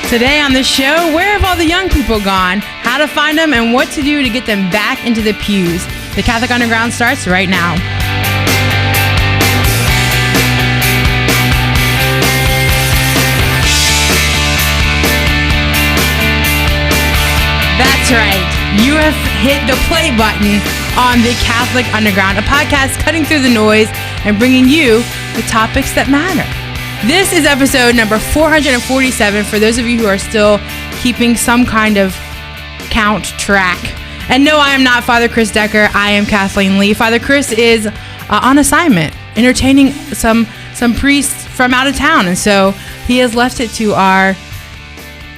Today on the show, where have all the young people gone, how to find them, and what to do to get them back into the pews. The Catholic Underground starts right now. That's right. You have hit the play button on the Catholic Underground, a podcast cutting through the noise and bringing you the topics that matter. This is episode number 447 for those of you who are still keeping some kind of count track. And no, I am not Father Chris Decker. I am Kathleen Lee. Father Chris is on assignment, entertaining some priests from out of town. And so he has left it to our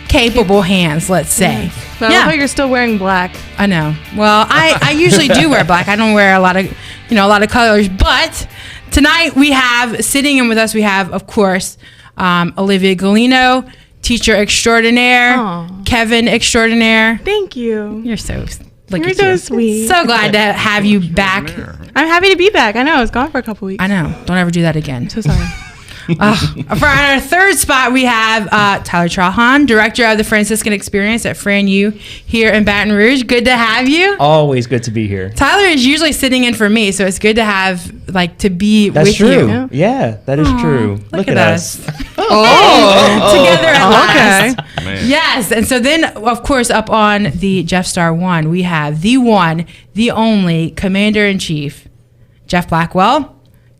capable hands, let's say. But I thought you're still wearing black. I know. Well, I usually do wear black. I don't wear a lot of colors, but tonight we have, sitting in with us, we have, of course, Olivia Galino, teacher extraordinaire, Aww. Kevin extraordinaire. Thank you. You're so sweet. So glad to have you back. I'm happy to be back. I know, I was gone for a couple weeks. I know. Don't ever do that again. So sorry. For our third spot, we have Tyler Trahan, director of the Franciscan Experience at Fran U here in Baton Rouge. Good to have you. Always good to be here. Tyler is usually sitting in for me, so it's good to have, to be That's with true. you. Yeah, that is true. Look at us. Oh. Together at last. Okay. Man. Yes, and so then, of course, up on the Jeff Star 1, we have the one, the only Commander-in-Chief, Jeff Blackwell.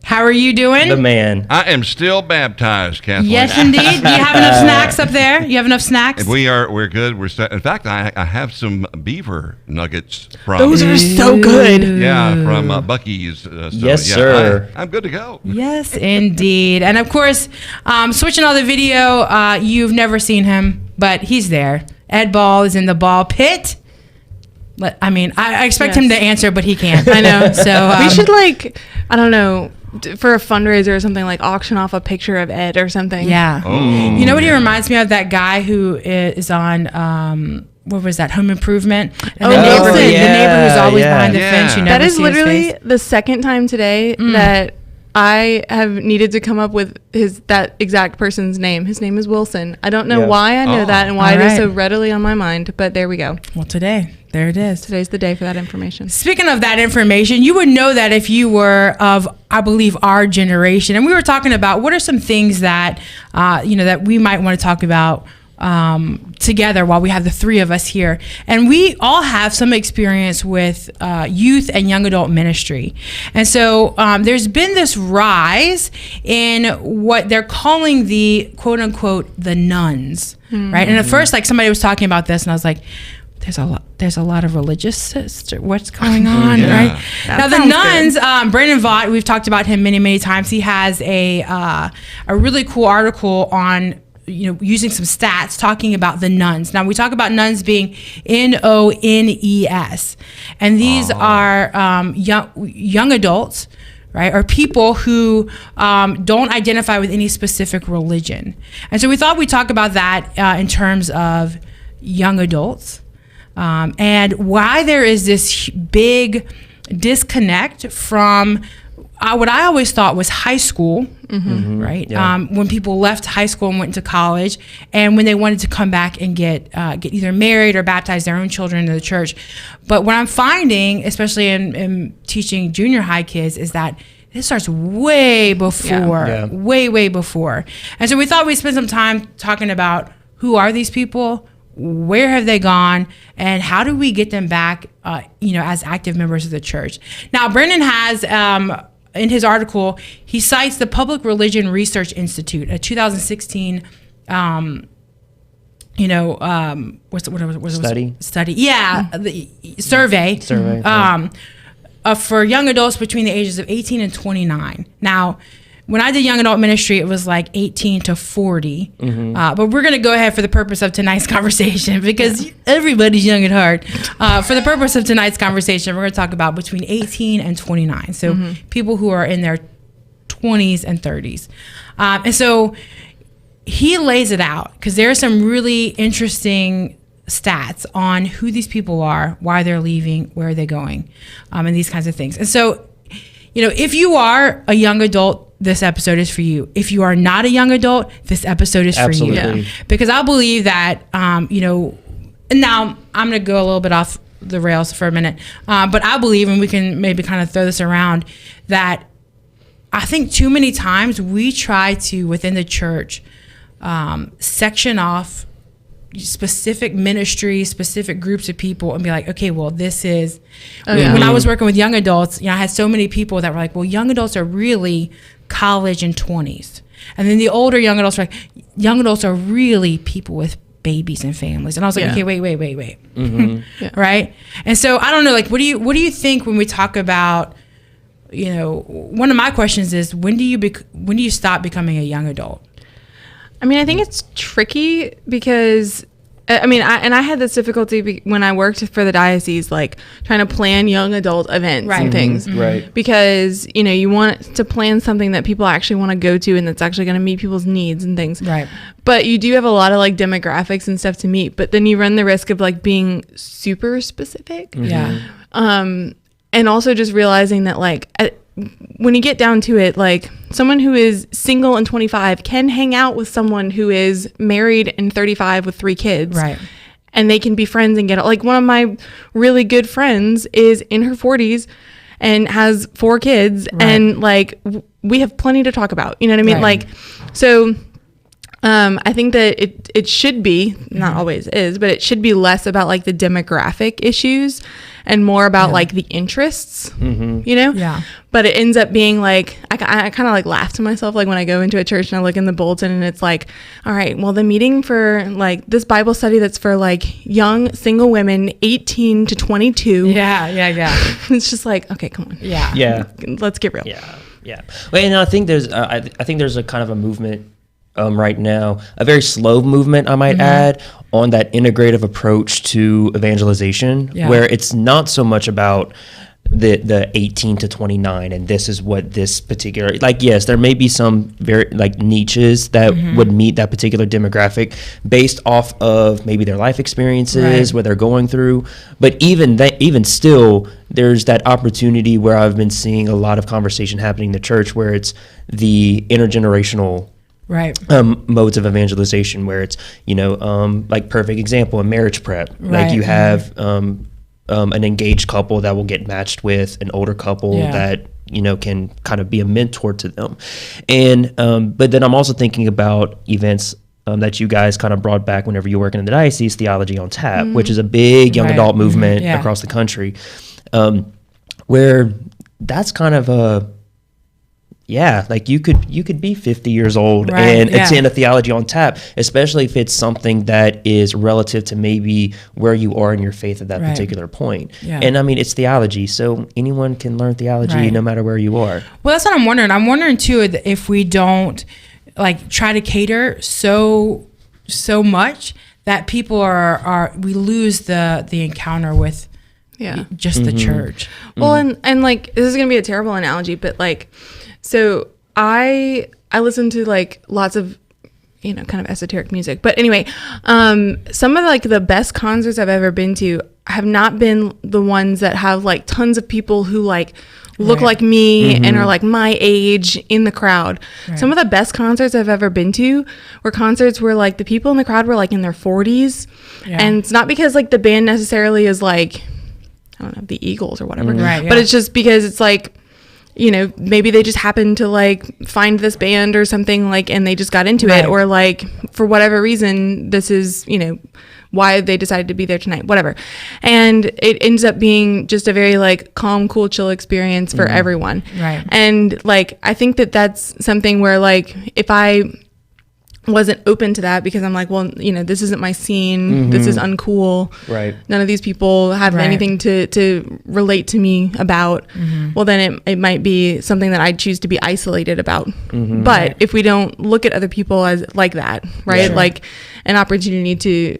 How are you doing? The man. I am still baptized, Kathleen. Yes, indeed. Do you have enough snacks up there? You have enough snacks? We're good. In fact, I have some beaver nuggets from. Those are so good. Yeah, from Buc-ee's. Yes, sir. I'm good to go. Yes, indeed. And of course, switching all the video, you've never seen him, but he's there. Ed Ball is in the ball pit. I expect him to answer, but he can't. I know. So We should I don't know, for a fundraiser or something, auction off a picture of Ed or something. Yeah. Oh, you know what he reminds me of? That guy who is on, what was that, Home Improvement? And the neighbor who's always behind the fence. You never That is see his literally face. the second time today that I have needed to come up with that exact person's name. His name is Wilson. I don't know why I know that and why it is so readily on my mind, but there we go. Well, there it is. Today's the day for that information. Speaking of that information, you would know that if you were of, I believe, our generation. And we were talking about what are some things that, that we might want to talk about together while we have the three of us here. And we all have some experience with youth and young adult ministry. And so there's been this rise in what they're calling the quote unquote the nuns, right? And at first, somebody was talking about this and I was like, there's a lot of religious what's going on, right? Now the nuns, Brandon Vaught, we've talked about him many, many times. He has a really cool article on using some stats talking about the nuns. Now we talk about nuns being NONES, and these are young adults, right, or people who don't identify with any specific religion. And so we thought we'd talk about that in terms of young adults. And why there is this big disconnect from what I always thought was high school, right? Yeah. When people left high school and went to college, and when they wanted to come back and get either married or baptize their own children into the church. But what I'm finding, especially in teaching junior high kids, is that it starts way before, way before. And so we thought we'd spend some time talking about who are these people, where have they gone, and how do we get them back, as active members of the church? Now, Brendan has, in his article, he cites the Public Religion Research Institute, a 2016, study? Yeah, the survey. For young adults between the ages of 18 and 29. Now, when I did young adult ministry, it was 18 to 40. But we're going to go ahead for the purpose of tonight's conversation because everybody's young at heart. For the purpose of tonight's conversation, we're going to talk about between 18 and 29. So people who are in their 20s and 30s. And so he lays it out because there are some really interesting stats on who these people are, why they're leaving, where are they going, and these kinds of things. And so, if you are a young adult this episode is for you. If you are not a young adult, this episode is for you. Absolutely. Because I believe that, and now I'm going to go a little bit off the rails for a minute, but I believe, and we can maybe kind of throw this around, that I think too many times we try to, within the church, section off specific ministries, specific groups of people, and be like, okay, well, this is, when I was working with young adults, I had so many people that were like, well, young adults are really college and 20s. And then the older young adults were like, young adults are really people with babies and families. And I was like, okay, wait. Mm-hmm. Right? And so I don't know, like, what do you think when we talk about, one of my questions is, when do you stop becoming a young adult? I mean, I think it's tricky because, I had this difficulty when I worked for the diocese, like trying to plan young adult events and things. Mm-hmm. Right. Because, you want to plan something that people actually want to go to and that's actually going to meet people's needs and things. Right. But you do have a lot of like demographics and stuff to meet, but then you run the risk of like being super specific. Mm-hmm. Yeah. And also just realizing that like, when you get down to it, like someone who is single and 25 can hang out with someone who is married and 35 with 3 kids. Right. And they can be friends and get, like, one of my really good friends is in her 40s and has 4 kids. Right. And like, we have plenty to talk about, you know what I mean? Right. Like, so I think that it should be, not always is, but it should be less about like the demographic issues and more about like the interests, Yeah. But it ends up being like, I kind of like laugh to myself, like when I go into a church and I look in the bulletin and it's like, all right, well, the meeting for like this Bible study that's for like young single women 18 to 22. Yeah. It's just like, okay, come on. Yeah. Let's get real. Yeah. Well, and I think there's I think there's a kind of a movement right now, a very slow movement, I might add, on that integrative approach to evangelization, where it's not so much about the 18 to 29 and this is what this particular, like, yes, there may be some very like niches that would meet that particular demographic based off of maybe their life experiences, what they're going through, but even still, there's that opportunity where I've been seeing a lot of conversation happening in the church where it's the intergenerational modes of evangelization, where it's like perfect example, a marriage prep, like you have an engaged couple that will get matched with an older couple that can kind of be a mentor to them, and but then I'm also thinking about events that you guys kind of brought back whenever you were working in the diocese, Theology on Tap, which is a big young adult movement across the country, where that's kind of a like you could be 50 years old and attend a Theology on Tap, especially if it's something that is relative to maybe where you are in your faith at that particular point. Yeah. And I mean, it's theology, so anyone can learn theology no matter where you are. Well, that's what I'm wondering. I'm wondering too if we don't like try to cater so much that people we lose the encounter with just the church. Well, and like, this is gonna be a terrible analogy, but like, so I listen to like lots of, kind of esoteric music, but anyway, some of like the best concerts I've ever been to have not been the ones that have like tons of people who like look like me and are like my age in the crowd. Some of the best concerts I've ever been to were concerts where like the people in the crowd were like in their 40s, and it's not because like the band necessarily is like, I don't know, the Eagles or whatever, but it's just because it's like, maybe they just happened to like find this band or something, like, and they just got into it, or like for whatever reason, this is, why they decided to be there tonight, whatever. And it ends up being just a very like calm, cool, chill experience for everyone. Right. And like, I think that that's something where like, if I wasn't open to that because I'm like, well, this isn't my scene. This is uncool. Right. None of these people have anything to relate to me about. Well, then it might be something that I'd choose to be isolated about. But if we don't look at other people as like that, right? Like an opportunity to,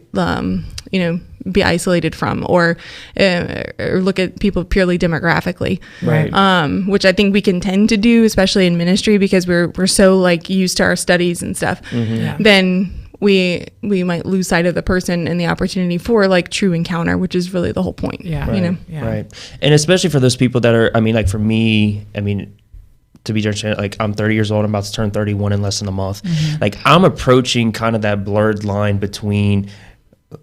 be isolated from, or look at people purely demographically, which I think we can tend to do, especially in ministry, because we're so like used to our studies and stuff. Then we might lose sight of the person and the opportunity for like true encounter, which is really the whole point. Right. And especially for those people that are, I mean, like for me, I mean, to be transparent, like I'm 30 years old. I'm about to turn 31 in less than a month. Like I'm approaching kind of that blurred line between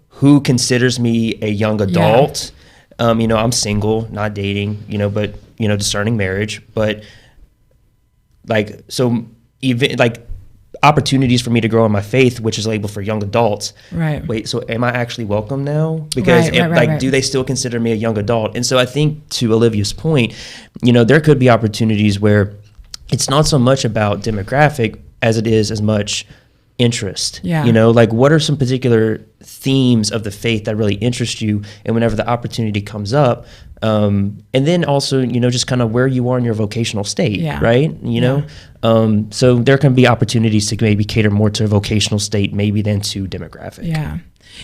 who considers me a young adult. You know, I'm single, not dating, you know, but, you know, discerning marriage. But like, so even like opportunities for me to grow in my faith, which is labeled for young adults. Right. Wait, so am I actually welcome now? Because do they still consider me a young adult? And so I think to Olivia's point, you know, there could be opportunities where it's not so much about demographic as it is as much interest. You know, like what are some particular themes of the faith that really interest you? And whenever the opportunity comes up, and then also, you know, just kind of where you are in your vocational state, right? You know, so there can be opportunities to maybe cater more to a vocational state maybe than to demographic.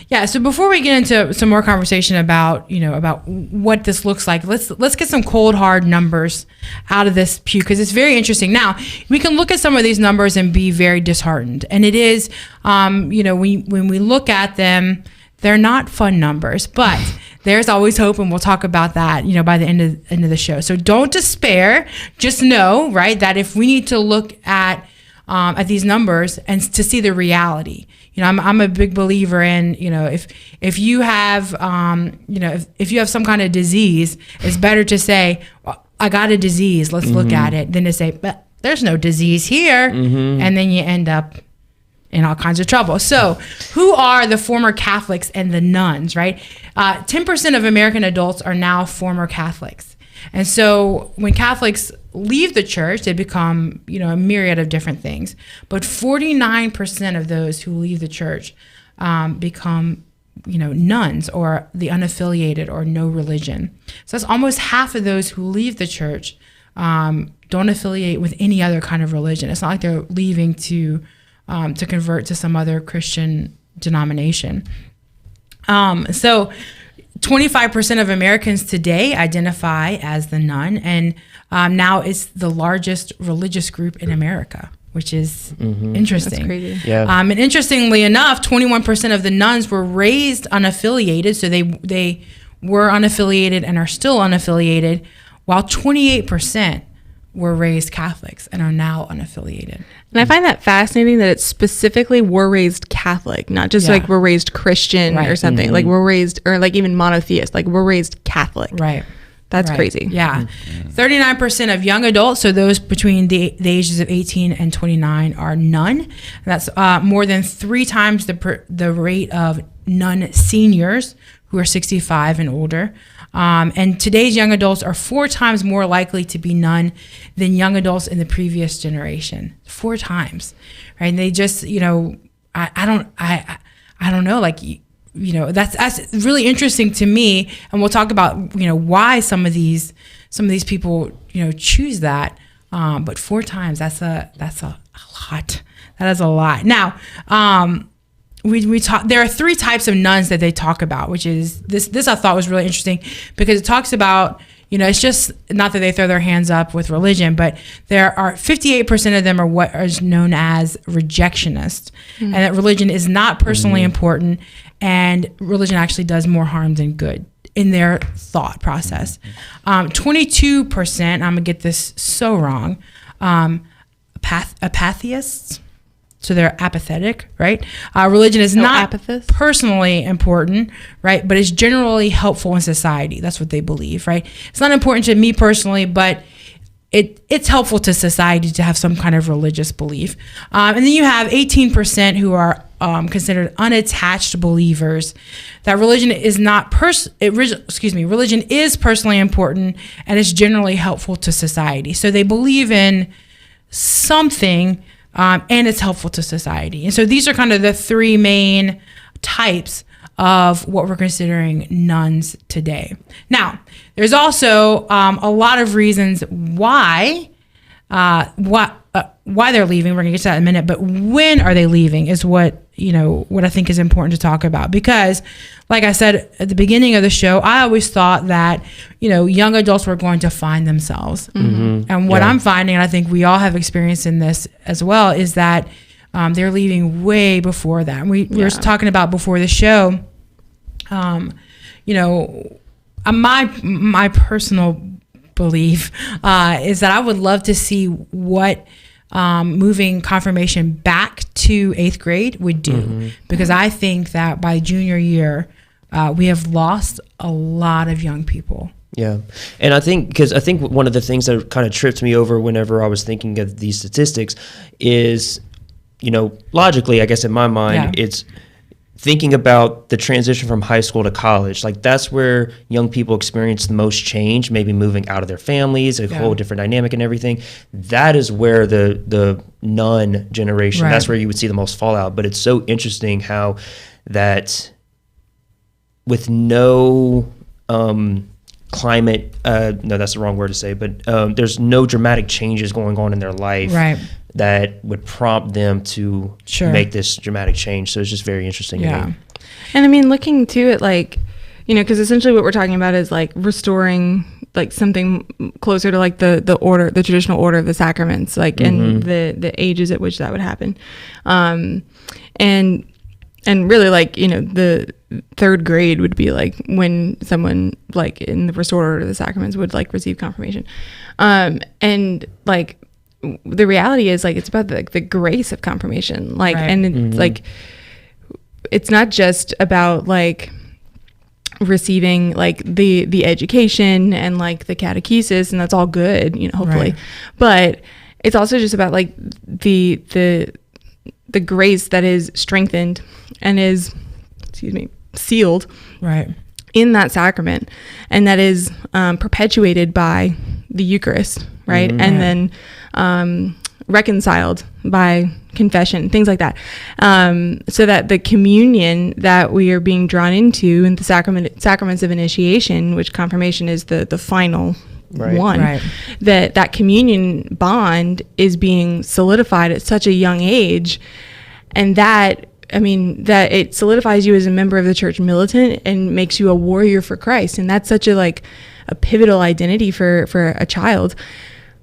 Yeah. So before we get into some more conversation about, you know, about what this looks like, let's get some cold hard numbers out of this pew, because it's very interesting. Now we can look at some of these numbers and be very disheartened, and it is, you know, when we look at them, they're not fun numbers, but there's always hope, and we'll talk about that, you know, by the end of the show. So don't despair. Just know, right, that if we need to look at these numbers and to see the reality. You know, I'm a big believer in, you know, if you have, you know, if you have some kind of disease, it's better to say, well, I got a disease, let's look at it, than to say, but there's no disease here. And then you end up in all kinds of trouble. So who are the former Catholics and the nuns, right? 10% of American adults are now former Catholics. And so when Catholics leave the church, they become, you know, a myriad of different things. But 49% of those who leave the church become, you know, nuns or the unaffiliated or no religion. So that's almost half of those who leave the church don't affiliate with any other kind of religion. It's not like they're leaving to convert to some other Christian denomination. So 25% of Americans today identify as the nun, and now it's the largest religious group in America, which is interesting. That's crazy. And interestingly enough, 21% of the nuns were raised unaffiliated, so they were unaffiliated and are still unaffiliated, while 28% were raised Catholics and are now unaffiliated. And I find that fascinating that it's specifically we're raised Catholic, not just like we're raised Christian or something. Like we're raised, or like even monotheist, like we're raised Catholic. Right. That's crazy. Yeah. 39% of young adults, so those between the ages of 18 and 29, are nun. That's more than 3 times the rate of nun seniors who are 65 and older. And today's young adults are 4 times more likely to be nun than young adults in the previous generation. 4 times, right? And they just, you know, I don't know, like, you know, that's really interesting to me. And we'll talk about, you know, why some of these people, you know, choose that. But 4 times, that's a lot. That is a lot. Now, we talk. There are 3 types of nuns that they talk about, which is this I thought was really interesting, because it talks about, you know, it's just not that they throw their hands up with religion, but there are 58% of them are what is known as rejectionists, and that religion is not personally important, and religion actually does more harm than good in their thought process. 22%, I'm gonna get this so wrong, apatheists. So they're apathetic, right? Religion is not personally important, right? But it's generally helpful in society. That's what they believe, right? It's not important to me personally, but it's helpful to society to have some kind of religious belief. And then you have 18% who are considered unattached believers. That religion is not religion is personally important, and it's generally helpful to society. So they believe in something. And it's helpful to society. And so these are kind of the 3 main types of what we're considering nuns today. Now, there's also a lot of reasons why they're leaving. We're gonna get to that in a minute, but when are they leaving is what I think is important to talk about, because like I said at the beginning of the show, I always thought that, you know, young adults were going to find themselves. And what I'm finding, and I think we all have experience in this as well, is that they're leaving way before that. And we were talking about before the show, you know, my personal believe is that I would love to see what moving confirmation back to 8th grade would do, because I think that by junior year, we have lost a lot of young people. Yeah. And I think one of the things that kind of tripped me over whenever I was thinking of these statistics is, logically, I guess in my mind, it's thinking about the transition from high school to college. Like, that's where young people experience the most change, maybe moving out of their families, a whole different dynamic and everything. That is where the nun generation, that's where you would see the most fallout. But it's so interesting how that with no climate, no, that's the wrong word to say, but there's no dramatic changes going on in their life that would prompt them to make this dramatic change. So it's just very interesting to me. And I mean, looking too at like, because essentially what we're talking about is like restoring like something closer to like the order, the traditional order of the sacraments, like and the ages at which that would happen. And really, like, the 3rd grade would be like when someone like in the restored order of the sacraments would like receive confirmation. And like the reality is like it's about the grace of confirmation, like and it's like it's not just about like receiving like the education and like the catechesis, and that's all good, hopefully, but it's also just about like the grace that is strengthened and is, sealed in that sacrament, and that is perpetuated by the Eucharist, and then reconciled by confession, things like that, so that the communion that we are being drawn into in the sacraments of initiation, which confirmation is the final one, that communion bond is being solidified at such a young age, and that it solidifies you as a member of the church militant and makes you a warrior for Christ, and that's such a pivotal identity for a child,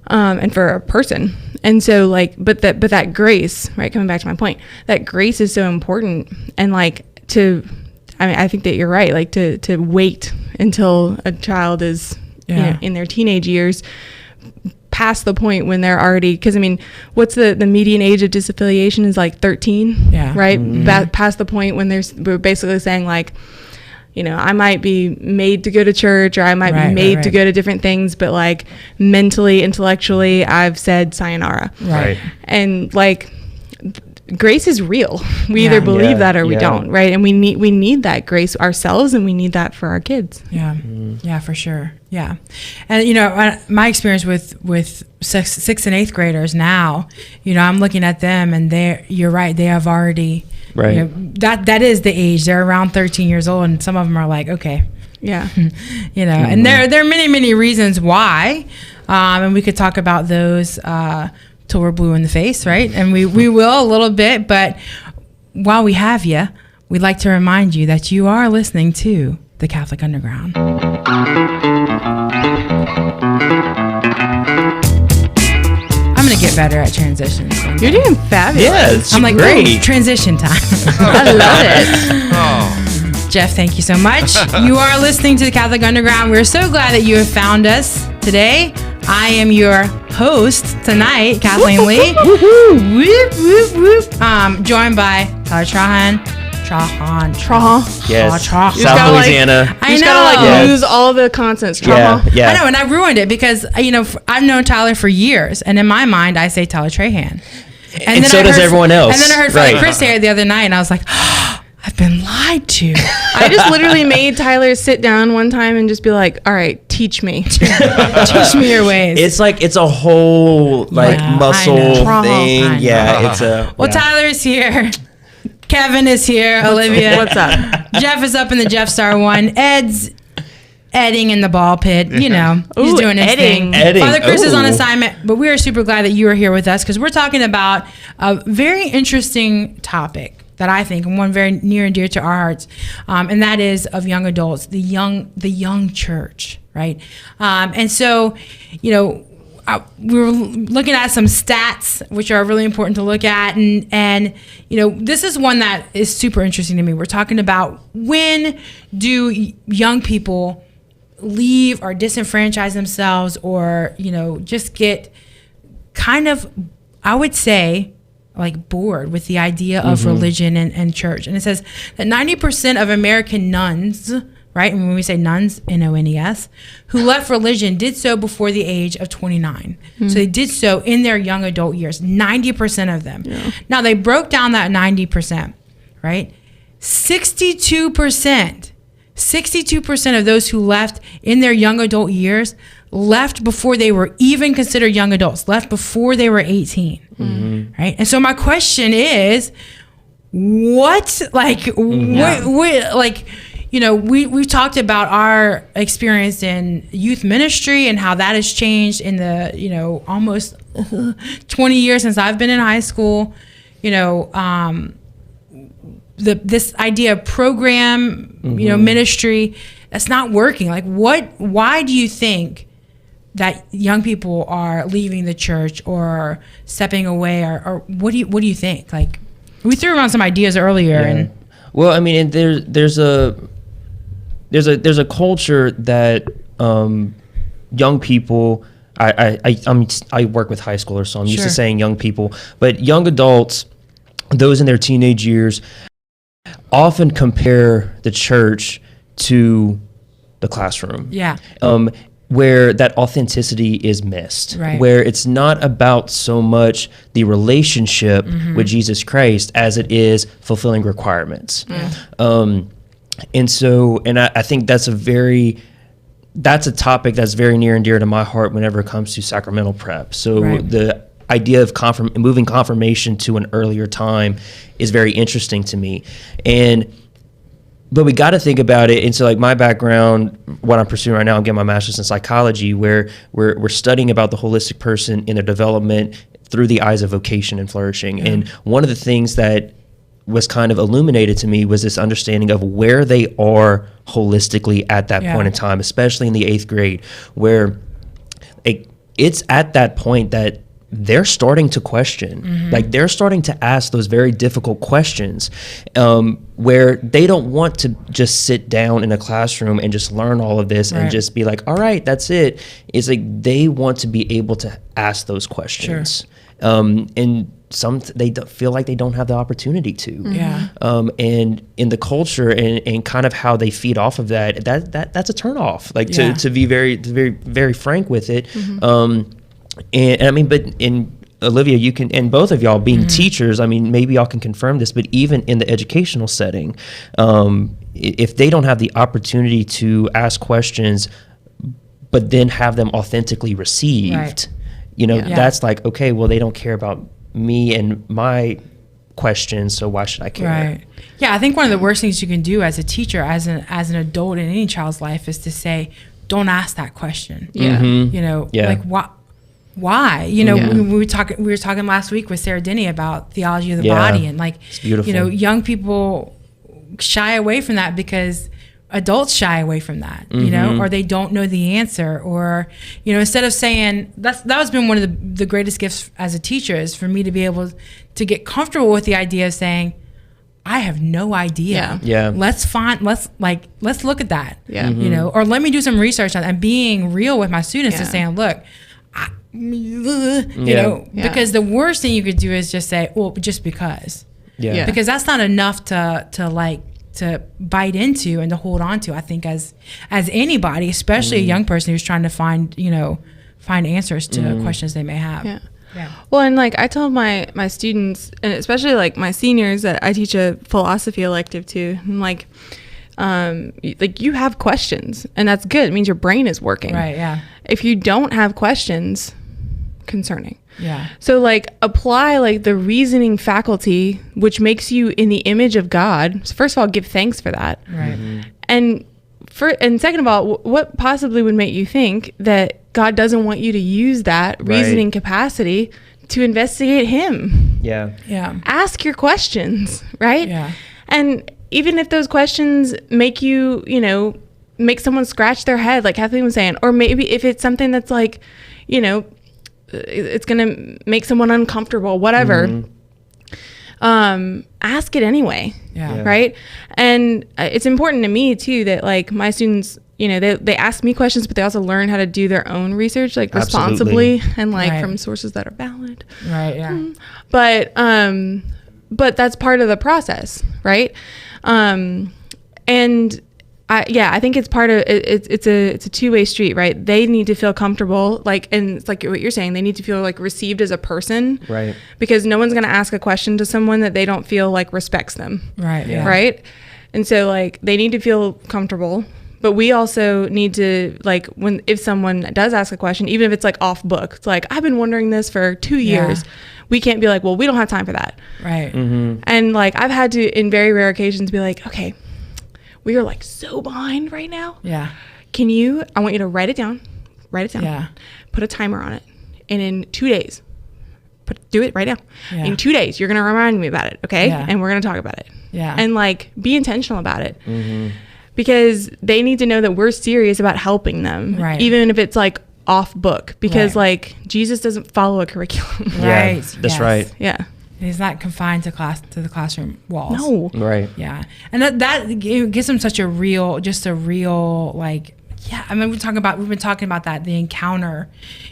and for a person. And so but that grace, coming back to my point, that grace is so important, and I think that you're right, to wait until a child is in their teenage years, past the point when they're already, because what's the median age of disaffiliation is like 13, right? Past the point when we're basically saying I might be made to go to church, or I might be made to go to different things, but mentally, intellectually, I've said sayonara. And grace is real. We either believe that or we don't, right? And we need that grace ourselves, and we need that for our kids. Yeah, for sure. Yeah. And my experience with 6th and 8th graders now, I'm looking at them, and you're right, they have already that is the age. They're around 13 years old, and some of them are like, okay. And there are many reasons why, and we could talk about those till we're blue in the face, right? And we will a little bit, but while we have you, we'd like to remind you that you are listening to the Catholic Underground. I'm gonna get better at transitions. You're doing fabulous. Yeah, it's I'm like, great. Transition time. I love it. Jeff, thank you so much. You are listening to the Catholic Underground. We're so glad that you have found us today. I am your host tonight, Kathleen Lee. Whoop, whoop, whoop. Joined by Tyler Trahan. Yes. South Louisiana. You just gotta lose all the consonants. Yeah. I know, and I ruined it because I've known Tyler for years, and in my mind I say Tyler Trahan. And so does everyone else. And then I heard from Chris here the other night, and I was like, oh, I've been lied to. I just literally made Tyler sit down one time and just be like, all right, teach me. Teach me your ways. It's a whole muscle thing. Tyler's here. Kevin is here. Olivia. What's up? Jeff is up in the Jeff Star one. Ed's Edding in the ball pit. He's doing his thing. Father Chris is on assignment, but we are super glad that you are here with us, because we're talking about a very interesting topic that I think, and one very near and dear to our hearts, and that is of young adults, the young church, right? And so, we were looking at some stats, which are really important to look at, and this is one that is super interesting to me. We're talking about, when do young people leave or disenfranchise themselves, or, you know, just get kind of, I would say, like bored with the idea of religion and church. And it says that 90% of American nuns, right? And when we say nuns, N-O-N-E-S, who left religion did so before the age of 29. So they did so in their young adult years, 90% of them. Yeah. Now they broke down that 90%, right? 62% of those who left in their young adult years left before they were even considered young adults, left before they were 18, right? And so my question is, what, like, what, like, you know, we've talked about our experience in youth ministry and how that has changed in the, you know, almost 20 years since I've been in high school, you know, this idea of program, you know, ministry, that's not working. Like, why do you think that young people are leaving the church or stepping away, or what do you think? Like, we threw around some ideas earlier, and well, I mean, and there's a culture that young people. I work with high schoolers, so I'm used to saying young people, but young adults, those in their teenage years, often compare the church to the classroom. Yeah. Where that authenticity is missed, right. Where it's not about so much the relationship with Jesus Christ as it is fulfilling requirements. Yeah. And so, and I think that's a topic that's very near and dear to my heart whenever it comes to sacramental prep. So the idea of moving confirmation to an earlier time is very interesting to me. But we got to think about it. And so, like, my background, what I'm pursuing right now, I'm getting my master's in psychology, where we're studying about the holistic person in their development through the eyes of vocation and flourishing. And one of the things that was kind of illuminated to me was this understanding of where they are holistically at that point in time, especially in the 8th grade, where it's at that point that they're starting to question, like they're starting to ask those very difficult questions, where they don't want to just sit down in a classroom and just learn all of this and just be like, all right, that's it. It's like they want to be able to ask those questions. And they feel like they don't have the opportunity to. And in the culture and kind of how they feed off of that's a turnoff. Like to be very, very, very frank with it. And I mean, but in Olivia, you can, and both of y'all being teachers, I mean, maybe y'all can confirm this, but even in the educational setting, if they don't have the opportunity to ask questions, but then have them authentically received, you know, that's like, okay, well, they don't care about me and my questions, so why should I care? Right. Yeah, I think one of the worst things you can do as a teacher, as an adult in any child's life, is to say, don't ask that question. You know, like, why? You know, we were talking last week with Sarah Denny about theology of the body, and like, you know, young people shy away from that because adults shy away from that, you know, or they don't know the answer, or, you know, instead of saying that has been one of the greatest gifts as a teacher, is for me to be able to get comfortable with the idea of saying, I have no idea. Let's look at that. You know, or let me do some research on that, and being real with my students and saying, look, you know, because the worst thing you could do is just say, well, just because, because that's not enough to bite into and to hold on to. I think as anybody, especially a young person who's trying to find answers to questions they may have. Well, and like I tell my students, and especially like my seniors that I teach a philosophy elective to, I'm like you have questions, and that's good. It means your brain is working. If you don't have questions, concerning. So like apply like the reasoning faculty, which makes you in the image of God. So first of all, give thanks for that. And second of all, what possibly would make you think that God doesn't want you to use that reasoning capacity to investigate him? Ask your questions, right? And even if those questions make you, you know, make someone scratch their head, like Kathleen was saying, or maybe if it's something that's like, you know, it's going to make someone uncomfortable, whatever, ask it anyway. Right. And it's important to me too, that like my students, they ask me questions, but they also learn how to do their own research, like responsibly and like from sources that are valid. Right. Yeah. But that's part of the process, right? And I think it's part of it. It's a two-way street, right? They need to feel comfortable, like, and it's like what you're saying. They need to feel like received as a person, right? Because no one's going to ask a question to someone that they don't feel like respects them, right? Yeah. Right. And so like they need to feel comfortable, but we also need to like if someone does ask a question, even if it's like off book, it's like I've been wondering this for 2 years. We can't be like, well, we don't have time for that, right? Mm-hmm. And like I've had to, in very rare occasions, be like, okay, we are like so behind right now. Yeah. I want you to write it down. Yeah. Put a timer on it. And in 2 days, do it right now. Yeah. In 2 days, you're going to remind me about it. Okay. Yeah. And we're going to talk about it. Yeah. And like, be intentional about it. Mm-hmm. Because they need to know that we're serious about helping them. Right. Even if it's like off book. Because like, Jesus doesn't follow a curriculum. Right. Yeah, that's right. Yeah. He's not confined to the classroom walls. No. Right. Yeah. And that gives them such a real like, yeah. I mean, we've been talking about that, the encounter,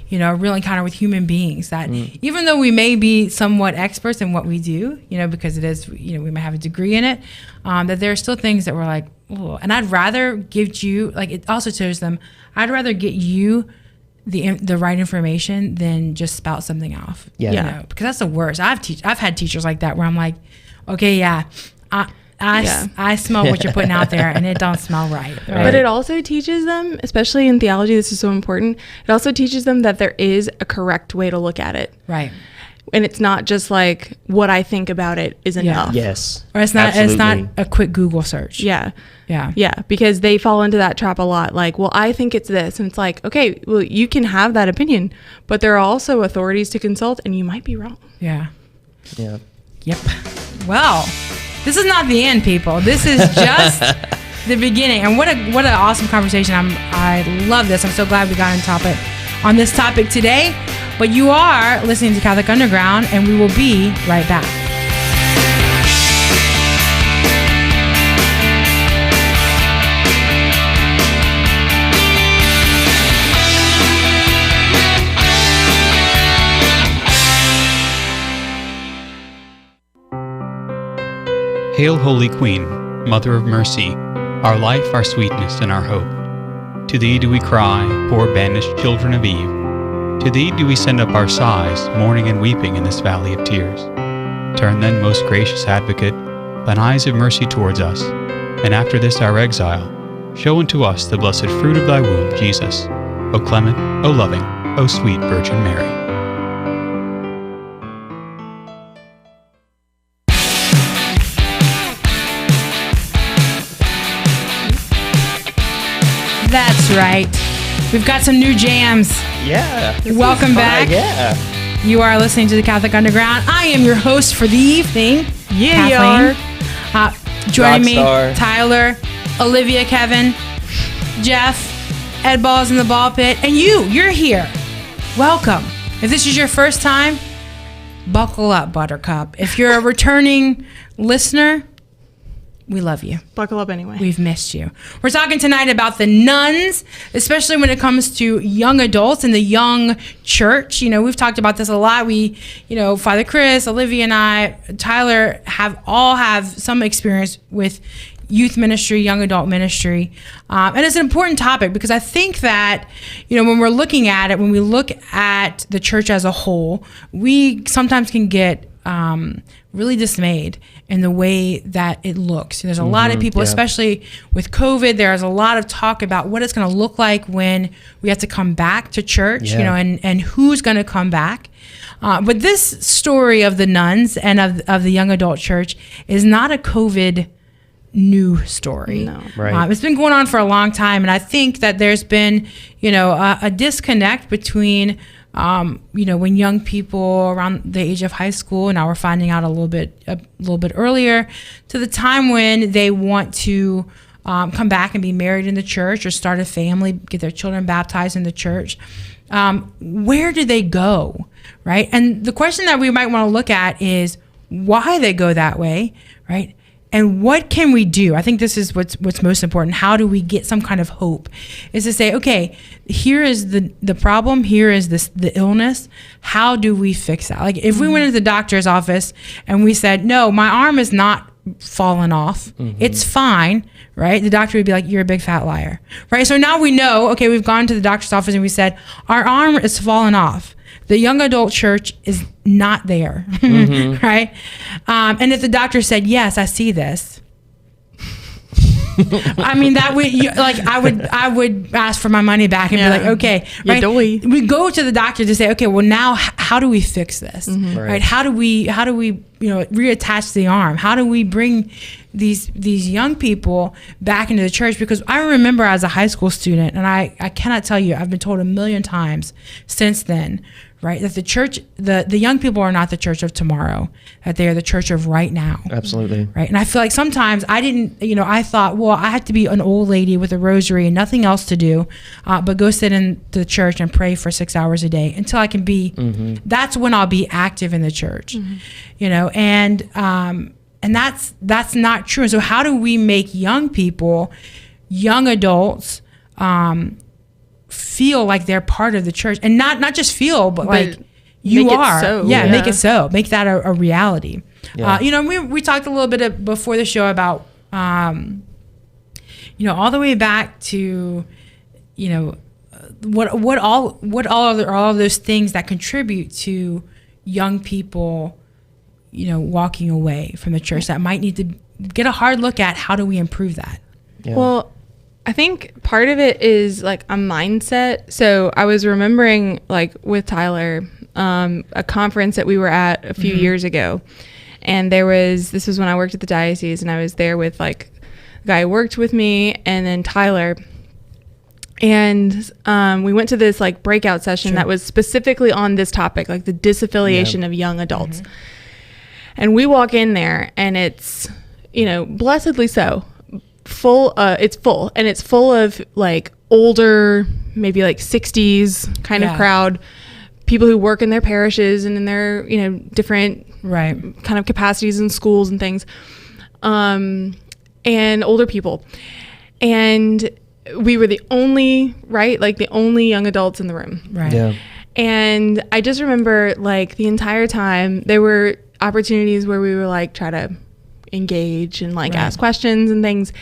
a real encounter with human beings that even though we may be somewhat experts in what we do, because it is, we might have a degree in it, that there are still things that we're like, oh, and I'd rather give you, like, it also shows them, I'd rather get you the right information than just spout something off. Yeah. Because that's the worst. I've had teachers like that where I'm like, okay, yeah, I smell what you're putting out there and it don't smell right. But it also teaches them, especially in theology, this is so important. It also teaches them that there is a correct way to look at it. Right. And it's not just like what I think about it is enough. Yes. Or it's not a quick Google search. Yeah. Yeah. Yeah. Because they fall into that trap a lot. Like, well, I think it's this. And it's like, okay, well, you can have that opinion, but there are also authorities to consult and you might be wrong. Yeah. Yeah. Yep. Well, this is not the end, people. This is just the beginning. And what an awesome conversation. I love this. I'm so glad we got on this topic today. But you are listening to Catholic Underground, and we will be right back. Hail, Holy Queen, Mother of Mercy, our life, our sweetness, and our hope. To thee do we cry, poor banished children of Eve. To thee do we send up our sighs, mourning and weeping in this valley of tears. Turn then, most gracious Advocate, thine eyes of mercy towards us, and after this our exile, show unto us the blessed fruit of thy womb, Jesus. O clement, O loving, O sweet Virgin Mary. That's right. We've got some new jams. Yeah. Welcome back. Yeah. You are listening to the Catholic Underground. I am your host for the evening. Yeah, Kathleen. Joining me, Rockstar. Tyler, Olivia, Kevin, Jeff, Ed Balls in the ball pit, and you're here. Welcome. If this is your first time, buckle up, Buttercup. If you're a returning listener, we love you. Buckle up anyway. We've missed you. We're talking tonight about the nuns, especially when it comes to young adults in the young church. We've talked about this a lot. We, Father Chris, Olivia, and I, Tyler have some experience with youth ministry, young adult ministry. And it's an important topic because I think that, when we're looking at it, when we look at the church as a whole, we sometimes can get really dismayed in the way that it looks. There's a lot of people, especially with COVID, there's a lot of talk about what it's going to look like when we have to come back to church, and who's going to come back. But this story of the nuns and of the young adult church is not a COVID new story. No. Right. It's been going on for a long time. And I think that there's been, a disconnect between when young people around the age of high school, and now we're finding out a little bit earlier, to the time when they want to come back and be married in the church or start a family, get their children baptized in the church. Where do they go, right? And the question that we might want to look at is why they go that way, right? And what can we do? I think this is what's most important. How do we get some kind of hope? Is to say, okay, here is the problem. Here is the illness. How do we fix that? Like if we went into the doctor's office and we said, no, my arm is not fallen off. It's fine, right? The doctor would be like, you're a big fat liar, right? So now we know, okay, we've gone to the doctor's office and we said, our arm is fallen off. The young adult church is not there, right? And if the doctor said, yes, I see this. I mean, that would I would ask for my money back and be like, okay, right? We go to the doctor to say, okay, well now how do we fix this, right? How do we reattach the arm? How do we bring these young people back into the church? Because I remember as a high school student, and I cannot tell you, I've been told a million times since then, right, that the church, the young people are not the church of tomorrow, that they are the church of right now. Absolutely. Right. And I feel like sometimes I thought, well, I had to be an old lady with a rosary and nothing else to do, but go sit in the church and pray for 6 hours a day until I can be, that's when I'll be active in the church, and that's not true. So how do we make young people, young adults, feel like they're part of the church, and not just feel, but like you are. So. Make it so. Make that a reality. Yeah. We talked a little bit before the show about, all the way back to, what all of those things that contribute to young people, walking away from the church, that might need to get a hard look at how do we improve that. Yeah. Well, I think part of it is like a mindset. So I was remembering, like with Tyler, a conference that we were at a few years ago, and this was when I worked at the diocese, and I was there with like the guy who worked with me and then Tyler, and we went to this like breakout session that was specifically on this topic, like the disaffiliation of young adults. And we walk in there and it's, blessedly so, it's full, and it's full of like older, maybe like 60s kind of crowd, people who work in their parishes and in their, different kind of capacities in schools and things, and older people. And we were the only young adults in the room. Right. Yeah. And I just remember like the entire time there were opportunities where we were like try to engage and like ask questions and things,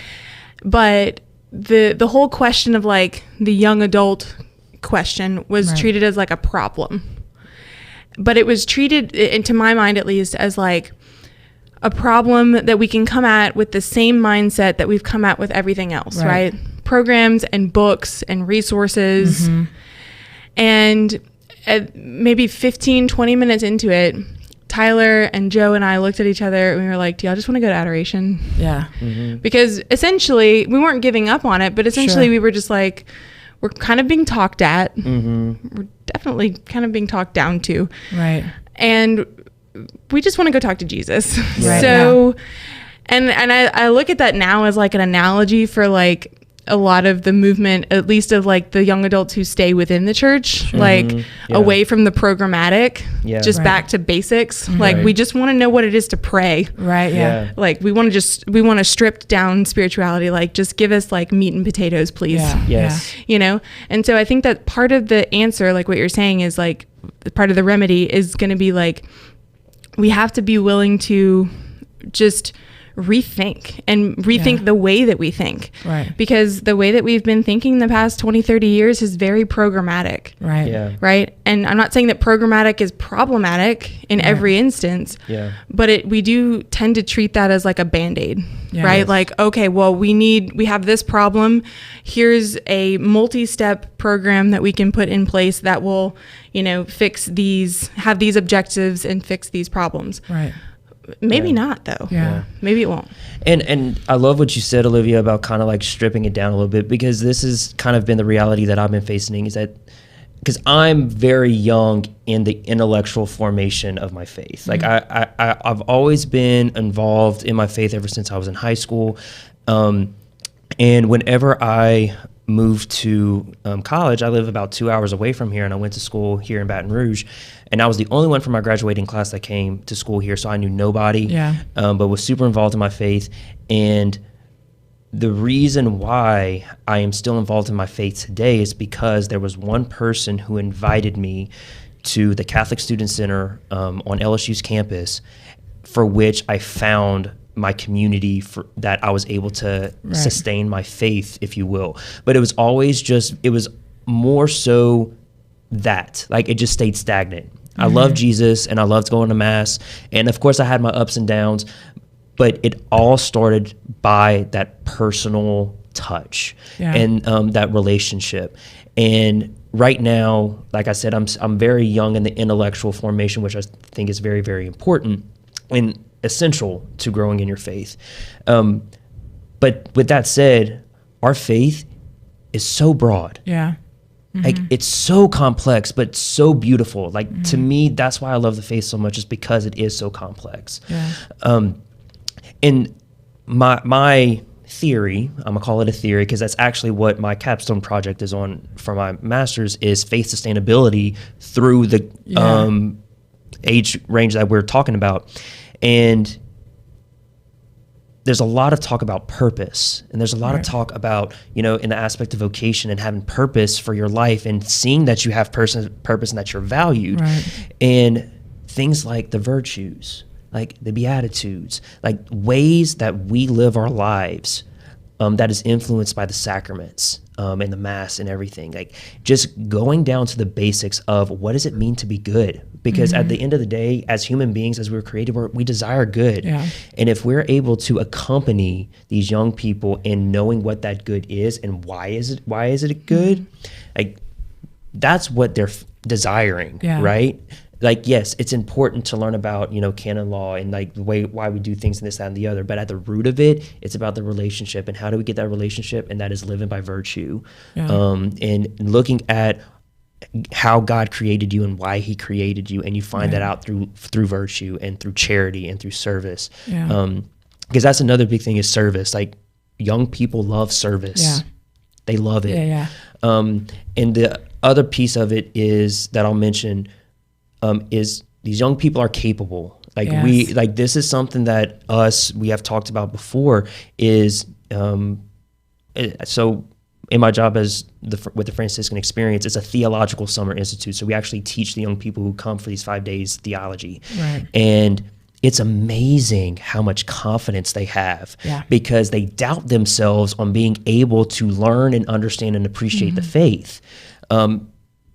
but the whole question of like the young adult question was treated as like a problem, but it was treated, to my mind at least, as like a problem that we can come at with the same mindset that we've come at with everything else, right? Programs and books and resources. And at maybe 15-20 minutes into it, Tyler and Joe and I looked at each other and we were like, do y'all just want to go to adoration? Yeah. Because essentially we weren't giving up on it, but essentially we were just like, we're kind of being talked at. We're definitely kind of being talked down to. Right. And we just want to go talk to Jesus. Right. So, and I look at that now as like an analogy for like a lot of the movement, at least of like the young adults who stay within the church, like away from the programmatic, just back to basics. Like we just want to know what it is to pray. Right. Yeah. Like we want to strip down spirituality. Like just give us like meat and potatoes, please. Yeah. Yes. And so I think that part of the answer, like what you're saying, is like part of the remedy is going to be like, we have to be willing to just rethink the way that we think, right? Because the way that we've been thinking the past 20-30 years is very programmatic, right? And I'm not saying that programmatic is problematic in every instance, but we do tend to treat that as like a band-aid, right? Like, okay, well, we have this problem, here's a multi-step program that we can put in place that will fix these, have these objectives and fix these problems, right? Maybe not though. Yeah. Maybe it won't. And I love what you said, Olivia, about kind of like stripping it down a little bit, because this has kind of been the reality that I've been facing, is that because I'm very young in the intellectual formation of my faith. Like I've always been involved in my faith ever since I was in high school. And whenever I moved to college, I live about 2 hours away from here, and I went to school here in Baton Rouge, and I was the only one from my graduating class that came to school here, so I knew nobody, but was super involved in my faith. And the reason why I am still involved in my faith today is because there was one person who invited me to the Catholic Student Center on LSU's campus, for which I found my community that I was able to sustain my faith, if you will. But it was always it was more so that, like, it just stayed stagnant. I loved Jesus and I loved going to mass. And of course I had my ups and downs, but it all started by that personal touch and that relationship. And right now, like I said, I'm very young in the intellectual formation, which I think is very, very important and essential to growing in your faith. But with that said, our faith is so broad. Like, it's so complex, but so beautiful. Like, to me, that's why I love the faith so much, is because it is so complex. And my theory, I'm gonna call it a theory because that's actually what my capstone project is on for my master's, is faith sustainability through the age range that we're talking about. And there's a lot of talk about purpose, and there's a lot of talk about, in the aspect of vocation and having purpose for your life and seeing that you have purpose and that you're valued. And things like the virtues, like the Beatitudes, like ways that we live our lives, that is influenced by the sacraments and the Mass and everything. Like, just going down to the basics of what does it mean to be good? Because at the end of the day, as human beings, as we were created, we desire good. And if we're able to accompany these young people in knowing what that good is and why is it good, like, that's what they're desiring, right? Like, yes, it's important to learn about, canon law and like the why we do things and this, that, and the other. But at the root of it, it's about the relationship, and how do we get that relationship? And that is living by virtue, and looking at how God created you and why He created you, and you find that out through virtue and through charity and through service. Because that's another big thing, is service. Like, young people love service; they love it. And the other piece of it is that I'll mention. Is these young people are capable. Like, this is something that we have talked about before, is, so in my job with the Franciscan Experience, it's a theological summer institute. So we actually teach the young people who come for these 5 days theology. And it's amazing how much confidence they have, because they doubt themselves on being able to learn and understand and appreciate the faith.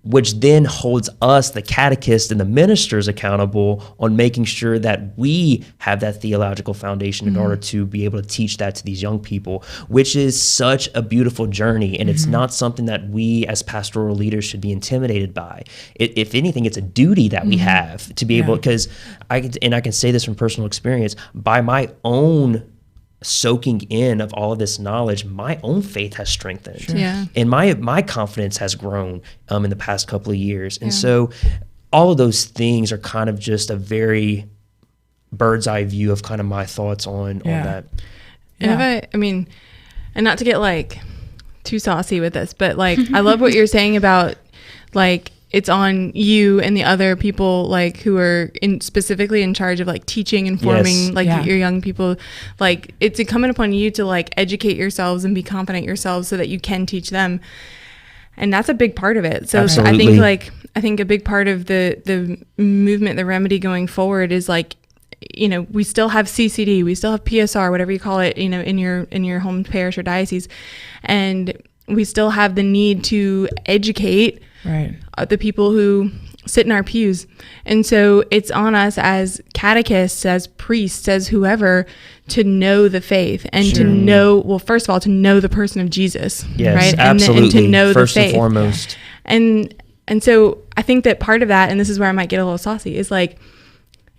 Which then holds us, the catechists and the ministers, accountable on making sure that we have that theological foundation in order to be able to teach that to these young people, which is such a beautiful journey. And it's not something that we as pastoral leaders should be intimidated by. If anything, it's a duty that we have to be able, because I can say this from personal experience, by my own soaking in of all of this knowledge, my own faith has strengthened, and my confidence has grown in the past couple of years. And so all of those things are kind of just a very bird's eye view of kind of my thoughts on that. And I mean, and not to get like too saucy with this, but like, I love what you're saying about like, it's on you and the other people like who are specifically in charge of like teaching and forming your young people. Like, it's incumbent upon you to like educate yourselves and be confident yourselves so that you can teach them. And that's a big part of it. So Absolutely. I think a big part of the movement, the remedy going forward is like, we still have CCD, we still have PSR, whatever you call it, in your home parish or diocese. And we still have the need to educate the people who sit in our pews. And so it's on us as catechists, as priests, as whoever, to know the faith and to know, well, first of all, to know the person of Jesus. Yes, right? absolutely. And to know first the faith. And foremost. And so I think that part of that, and this is where I might get a little saucy, is like,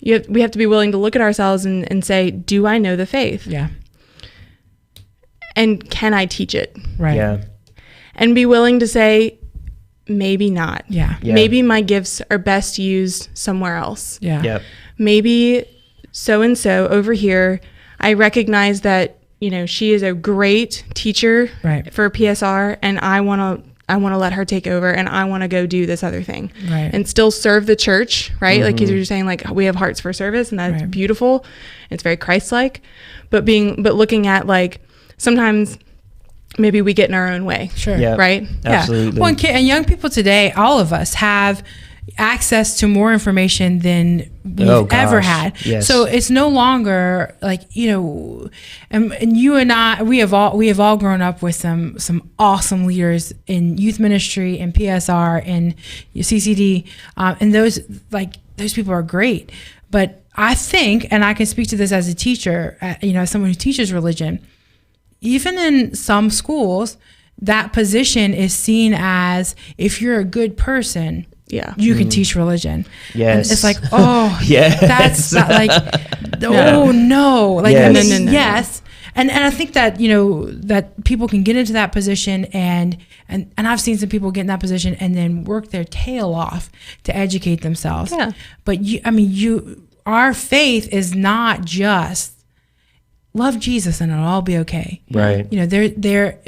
we have to be willing to look at ourselves and say, do I know the faith? And can I teach it? And be willing to say, maybe not. Maybe my gifts are best used somewhere else. Maybe so-and-so over here, I recognize that she is a great teacher Right. for PSR, and I want to let her take over, and I want to go do this other thing, Right. and still serve the church, right? Like you're saying, like we have hearts for service, and that's Right. beautiful. It's very Christ-like, but looking at like sometimes maybe we get in our own way, Sure. Yeah. right? Absolutely. Well, and young people today, all of us have access to more information than we've ever had. Yes. So it's no longer like, and you and I, we have all grown up with some awesome leaders in youth ministry and PSR and CCD, and those people are great. But I think, and I can speak to this as a teacher, as someone who teaches religion, even in some schools, that position is seen as, if you're a good person, you can teach religion. Yes. And it's like, oh, Yes. that's not like, oh no, like, Yes. no. Yes. And I think that, that people can get into that position and I've seen some people get in that position and then work their tail off to educate themselves. Yeah. But our faith is not just love Jesus and it'll all be okay. Right. They're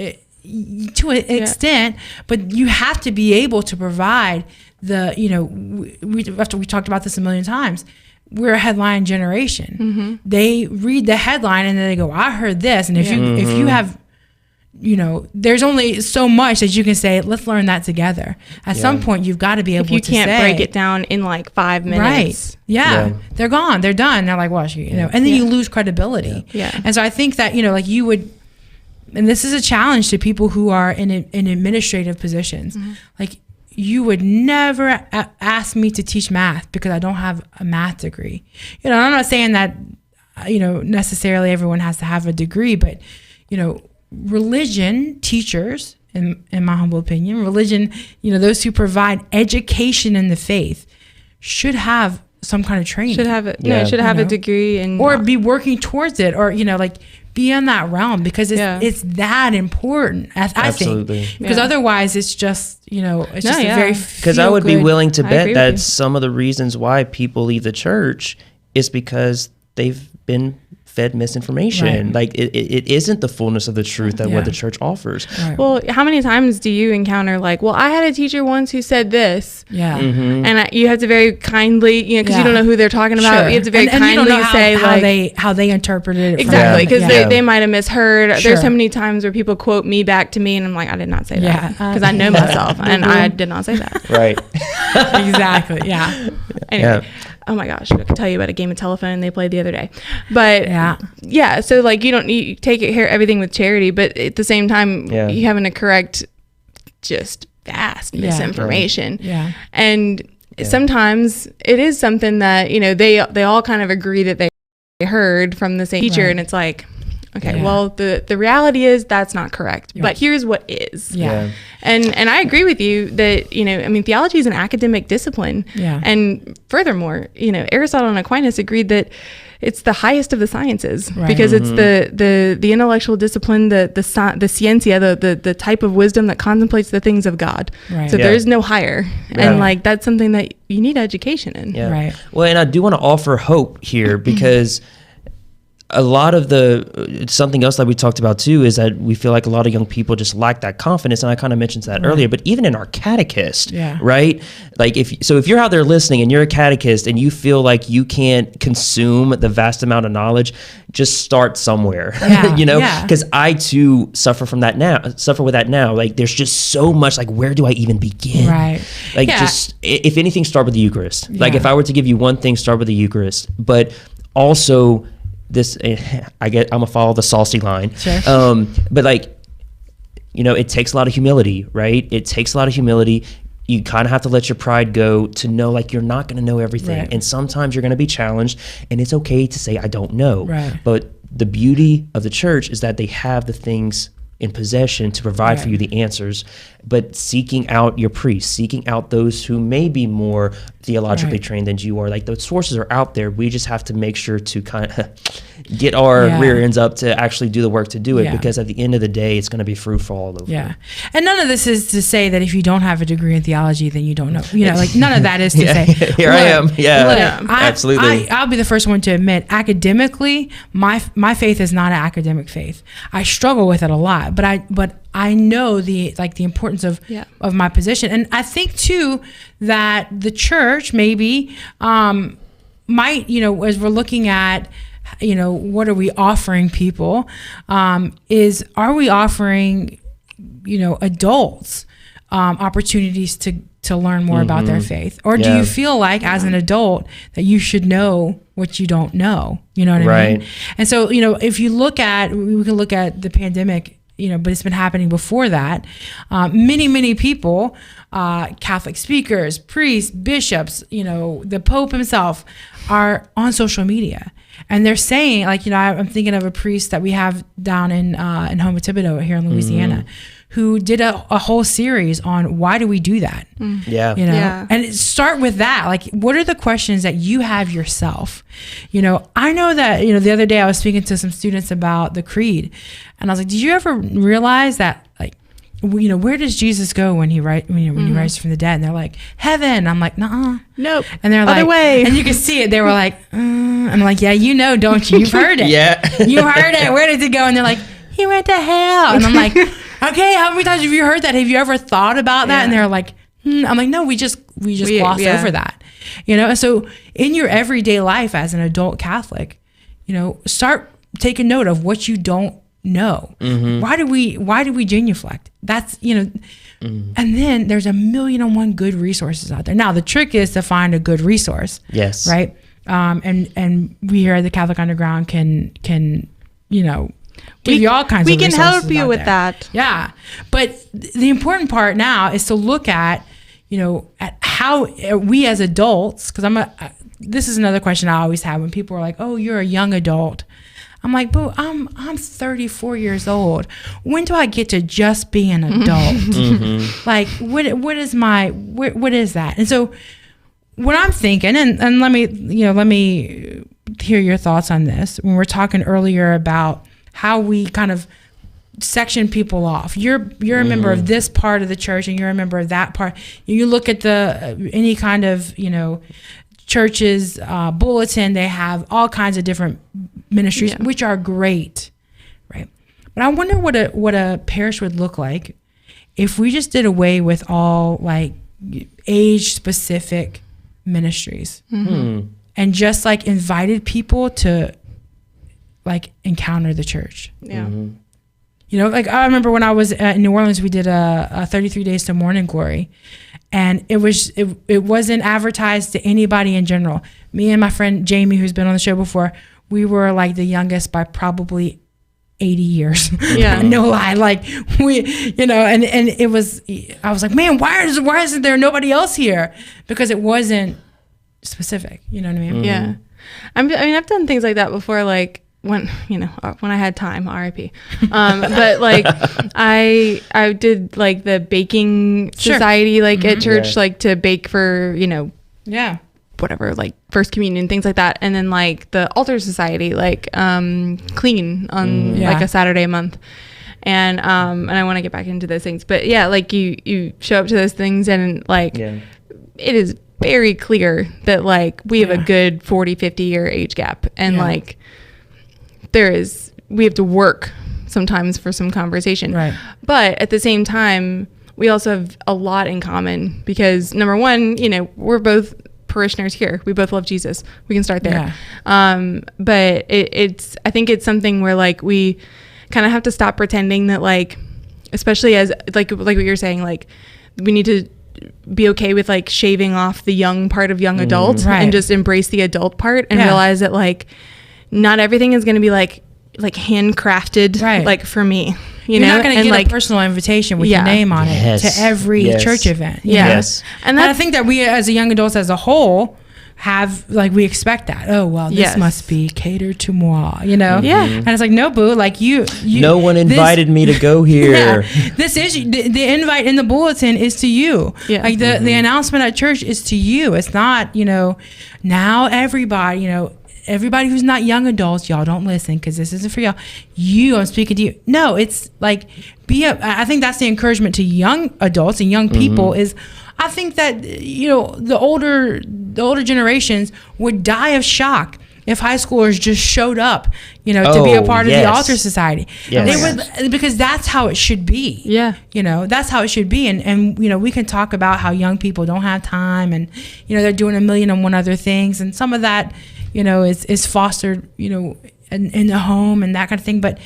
to an extent, but you have to be able to provide we talked about this a million times. We're a headline generation. Mm-hmm. They read the headline and then they go, I heard this. And if you have, there's only so much that you can say, let's learn that together. At some point, you've got to be able to say. If you can't break it down in like 5 minutes. Right. Yeah. They're gone. They're done. They're like, well, and then you lose credibility. Yeah. And so I think that, like you would, and this is a challenge to people who are in administrative positions. Mm-hmm. Like, you would never ask me to teach math because I don't have a math degree. I'm not saying that, necessarily everyone has to have a degree, but, religion teachers, in my humble opinion, religion, those who provide education in the faith should have some kind of training. Should have a degree or be working towards it, or, be in that realm, because it's that important, I think. Because otherwise it's just, it's just a very because I would be willing to bet that that some of the reasons why people leave the church is because they've been fed misinformation. Right. Like it isn't the fullness of the truth that what the church offers. Right. Well, how many times do you encounter like, well, I had a teacher once who said this, and you have to very kindly, because you don't know who they're talking about. Sure. You have to very kindly you don't know say how they interpreted it. Exactly, because Yeah. they might have misheard. Sure. There's so many times where people quote me back to me, and I'm like, I did not say that, because I know myself, and I did not say that. Right. Exactly. Yeah. Anyway. Oh my gosh, I could tell you about a game of telephone they played the other day. But yeah, so like you take everything with charity, but at the same time, you having to correct just vast misinformation. Yeah. And sometimes it is something that, they all kind of agree that they heard from the same teacher, and it's like, okay, well, the reality is that's not correct, but here's what is. Yeah. And I agree with you that, theology is an academic discipline. Yeah. And furthermore, Aristotle and Aquinas agreed that it's the highest of the sciences, Right. because it's the intellectual discipline, the ciencia, the type of wisdom that contemplates the things of God. Right. So there is no higher. Yeah. And like, that's something that you need education in. Yeah. Right. Well, and I do want to offer hope here, because a lot of something else that we talked about too is that we feel like a lot of young people just lack that confidence, and I kind of mentioned that earlier. But even in our catechist, right? Like if you're out there listening and you're a catechist and you feel like you can't consume the vast amount of knowledge, just start somewhere. Because I too suffer with that now. Like there's just so much. Like where do I even begin? Right. Like just if anything, start with the Eucharist. Like if I were to give you one thing, start with the Eucharist. But also, I'm gonna follow the saucy line. Sure. But like, it takes a lot of humility, right? It takes a lot of humility. You kind of have to let your pride go to know, like, you're not going to know everything. Right. And sometimes you're going to be challenged, and it's okay to say, I don't know. Right. But the beauty of the church is that they have the things in possession to provide for you the answers. but seeking out your priests, seeking out those who may be more theologically trained than you are. Like, the sources are out there. We just have to make sure to kind of get our rear ends up to actually do the work to do it, because at the end of the day, it's going to fruitful all over. Yeah. And none of this is to say that if you don't have a degree in theology, then you don't know. Like, none of that is to say. Here I am. Yeah, absolutely. I'll be the first one to admit, academically, my faith is not an academic faith. I struggle with it a lot, but I know the importance of my position. And I think too that the church maybe might, as we're looking at, what are we offering people, are we offering, adults opportunities to learn more about their faith? Or do you feel like as an adult that you should know what you don't know? You know what I mean? And so, if you we can look at the pandemic, but it's been happening before that. Many people, Catholic speakers, priests, bishops, the Pope himself, are on social media. And they're saying, I'm thinking of a priest that we have down in Houma Thibodeau here in Louisiana, who did a whole series on why do we do that? And start with that. Like, what are the questions that you have yourself? I know that, the other day I was speaking to some students about the creed, and I was like, did you ever realize that, where does Jesus go when he rises from the dead? And they're like, heaven. I'm like, nuh-uh. Nope. And they're like, other way. And you can see it. They were like, I'm like, yeah, don't you? You've heard it. You heard it. Where did it go? And they're like, he went to hell. And I'm like, okay, how many times have you heard that? Have you ever thought about that? And they're like, I'm like, no, we just gloss over that. And so in your everyday life as an adult Catholic, start taking note of what you don't know. Why do we genuflect? That's, and then there's 1,000,001 good resources out there. Now the trick is to find a good resource. Yes. Right. And we here at the Catholic Underground can give you all kinds of resources. We can help you with there. that. Yeah. But the important part now is to look at, at how we as adults, because this is another question I always have when people are like, oh, you're a young adult. I'm like, boo, I'm 34 years old. When do I get to just be an adult? Like, what is that? And so what I'm thinking, and let me hear your thoughts on this. When we're talking earlier about how we kind of section people off. You're a member of this part of the church, and you're a member of that part. You look at any kind of church's bulletin. They have all kinds of different ministries, which are great, right? But I wonder what a parish would look like if we just did away with all age specific ministries and just invited people to encounter the church. I remember when I was in New Orleans, we did a 33 Days to Morning Glory, and it wasn't advertised to anybody in general. Me and my friend Jamie, who's been on the show before, we were the youngest by probably 80 years. No lie. And it was, I was like, man, why isn't there nobody else here? Because it wasn't specific. You know what I mean? Yeah. I've done things like that before, when I had time, RIP. But I did the baking society, at church, to bake for, whatever, First Communion, things like that. And then the altar society, clean on a Saturday a month. And I want to get back into those things, but you show up to those things, and it is very clear that we have a good 40-50 year age gap, and we have to work sometimes for some conversation. Right. But at the same time, we also have a lot in common, because number one, we're both parishioners here. We both love Jesus. We can start there. Yeah. But I think it's something where we kind of have to stop pretending that especially as like what you're saying, we need to be okay with shaving off the young part of young adults and just embrace the adult part and realize that not everything is going to be handcrafted for me. You're not going to get a personal invitation with your name on it to every church event. Yes. And I think that we as a young adults as a whole have, like, we expect that. Oh, well, this Yes. must be catered to moi, you know? Yeah. And it's like, no, boo, like you No one invited me to go here. Yeah, this is the invite in the bulletin is to you. Yeah. Like the announcement at church is to you. It's not, now everybody, everybody who's not young adults, y'all don't listen because this isn't for y'all. I'm speaking to you. No, it's like I think that's the encouragement to young adults and young people is, I think that, the older generations would die of shock if high schoolers just showed up, to be a part of the altar society. Yes. They would, because that's how it should be. Yeah. That's how it should be. And we can talk about how young people don't have time and, they're doing 1,000,001 other things. And some of that, is fostered, in the home and that kind of thing. But,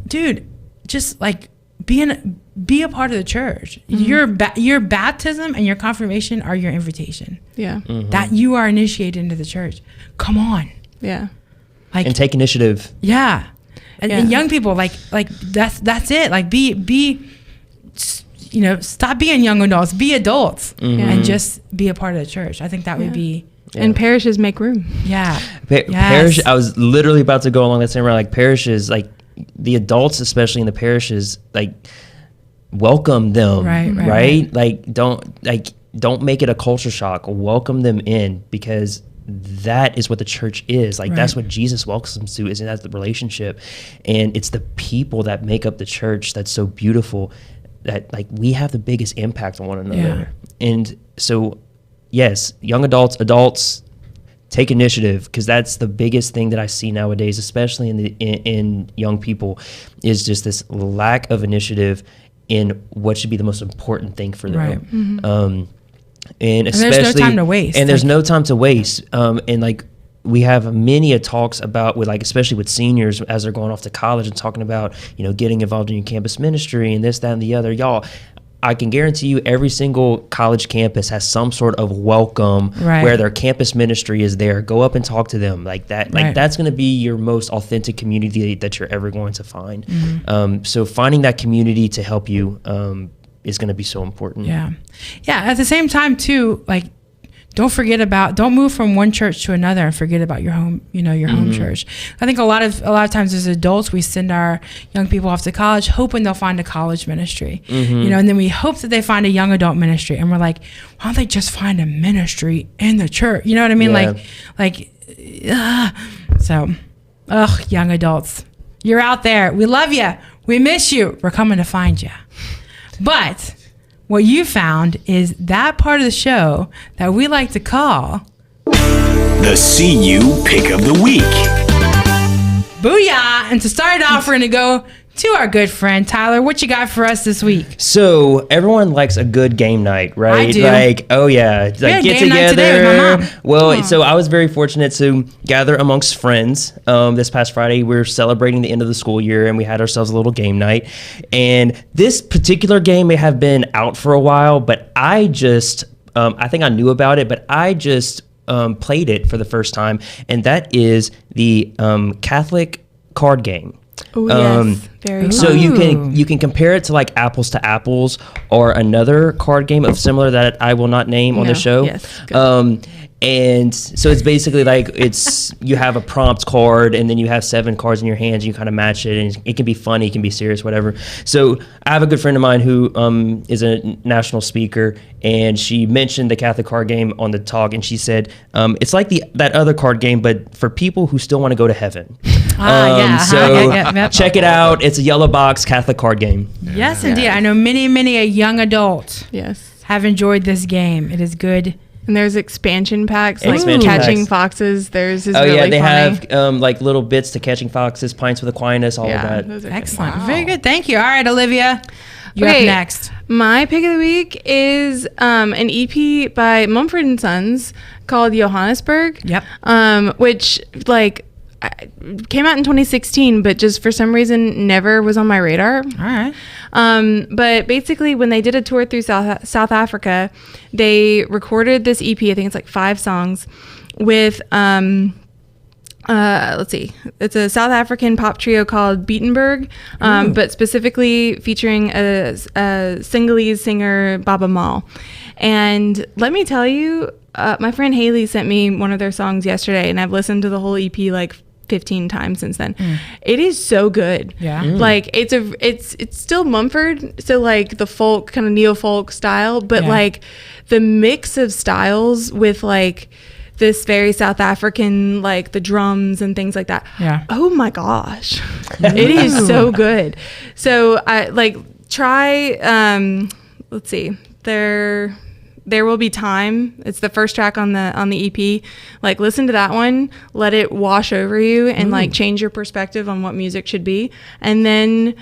dude, just like be a part of the church. Your baptism and your confirmation are your invitation. Yeah. That you are initiated into the church. Come on. Yeah. Like, And take initiative. yeah. And young people, like that's it. Like be stop being young adults, be adults and just be a part of the church. I think that would be. Yeah. And parishes make room. Yeah. Parish. I was literally about to go along that same route. Like parishes, like the adults, especially in the parishes, like welcome them. Right. Like don't make it a culture shock. Welcome them in, because that is what the church is. Like that's what Jesus welcomes to, is that's the relationship, and it's the people that make up the church that's so beautiful. That like we have the biggest impact on one another, and so. Yes, young adults, take initiative, because that's the biggest thing that I see nowadays, especially in young people, is just this lack of initiative in what should be the most important thing for them. And especially, there's no time to waste. And there's no time to waste. And like we have many talks about with like, especially with seniors as they're going off to college and talking about, getting involved in your campus ministry and this, that, and the other. Y'all, I can guarantee you every single college campus has some sort of welcome where their campus ministry is there. Go up and talk to them like that. Like that's going to be your most authentic community that you're ever going to find. So finding that community to help you is going to be so important. Yeah. At the same time too, like don't move from one church to another and forget about your home, your home church. I think a lot of times as adults, we send our young people off to college hoping they'll find a college ministry, and then we hope that they find a young adult ministry. And we're like, why don't they just find a ministry in the church? You know what I mean? Young adults, you're out there. We love you. We miss you. We're coming to find you. But what you found is that part of the show that we like to call the CU Pick of the Week. Booyah! And to start off, we're going to go to our good friend Tyler. What you got for us this week? So everyone likes a good game night, right? I do. Like, oh yeah, like had get game night today with my mom. Well, so I was very fortunate to gather amongst friends. This past Friday, we were celebrating the end of the school year, and we had ourselves a little game night. And this particular game may have been out for a while, but I just, I think I knew about it, but I just played it for the first time, and that is the Catholic card game. Oh yes, very cool. So you can compare it to like Apples to Apples or another card game of similar that I will not name on the show. Yes, good. And so it's basically like you have a prompt card and then you have 7 cards in your hands. You kind of match it, and it can be funny, it can be serious, whatever. So I have a good friend of mine who is a national speaker, and she mentioned the Catholic card game on the talk, and she said it's like that other card game, but for people who still want to go to heaven. Check it out. It's a yellow box Catholic card game. Yes, indeed. I know many a young adult have enjoyed this game. It is good. And there's expansion packs, like Expansion catching packs. foxes. There's is Oh really yeah, they funny. have like little bits to catching foxes, pints with Aquinas, all of that. those are Excellent. good. Very good. Thank you. All right, Olivia, you're up next. My pick of the week is an EP by Mumford Sons called Johannesburg. Yep. Which came out in 2016, but just for some reason never was on my radar. All right. But basically, when they did a tour through South Africa, they recorded this EP. I think it's like 5 songs with let's see. It's a South African pop trio called Beatenberg, but specifically featuring a Singhalese singer, Baba Mal. And let me tell you, my friend Haley sent me one of their songs yesterday, and I've listened to the whole EP like 15 times since then. It is so good. Yeah. Like it's still Mumford, so like the folk kind of neo folk style, but like the mix of styles with like this very South African, like the drums and things like that. Yeah. Oh my gosh. It is so good. So I like try, let's see, There Will Be Time. It's the first track on the EP. Like listen to that one, let it wash over you and like change your perspective on what music should be. And then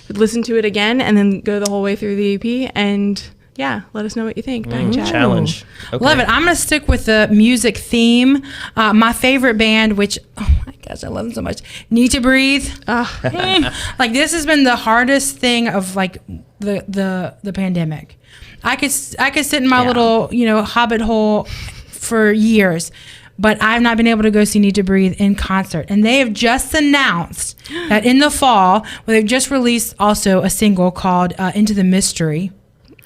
listen to it again and then go the whole way through the EP and yeah, let us know what you think. Back chat. Challenge. Okay. Love it. I'm going to stick with the music theme. My favorite band, which, oh my gosh, I love them so much. Need to Breathe. Like this has been the hardest thing of like the pandemic. I could sit in my little, hobbit hole for years, but I've not been able to go see Need to Breathe in concert. And they have just announced that in the fall, they've just released also a single called Into the Mystery.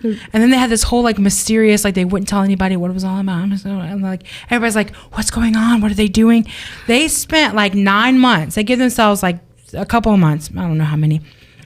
And then they had this whole like mysterious, like they wouldn't tell anybody what it was all about. And like everybody's like, what's going on? What are they doing? They spent like 9 months. They give themselves like a couple of months. I don't know how many.